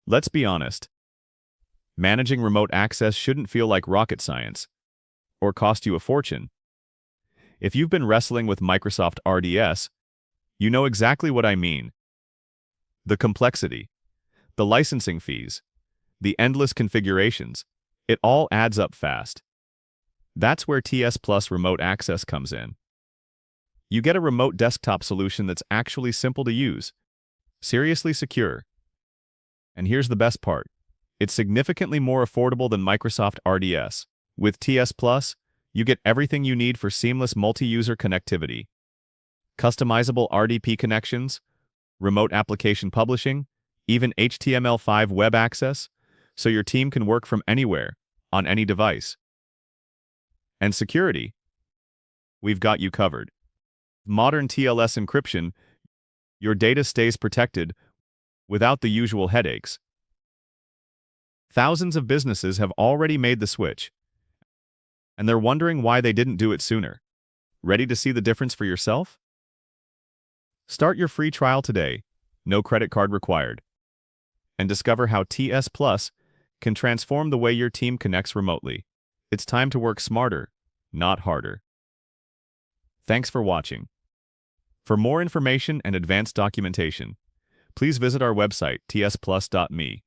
Let's be honest. Managing remote access shouldn't feel like rocket science or cost you a fortune. If you've been wrestling with Microsoft RDS, you know exactly what I mean. The complexity, the licensing fees, the endless configurations, it all adds up fast. That's where TSplus Remote Access comes in. You get a remote desktop solution that's actually simple to use, seriously secure. And here's the best part. It's significantly more affordable than Microsoft RDS. With TSplus, you get everything you need for seamless multi-user connectivity. Customizable RDP connections, remote application publishing, even HTML5 web access, so your team can work from anywhere, on any device. And security. We've got you covered. Modern TLS encryption, your data stays protected without the usual headaches. Thousands of businesses have already made the switch, and they're wondering why they didn't do it sooner. Ready to see the difference for yourself? Start your free trial today, no credit card required, and discover how TSplus can transform the way your team connects remotely. It's time to work smarter, not harder. Thanks for watching. For more information and advanced documentation, please visit our website, tsplus.me.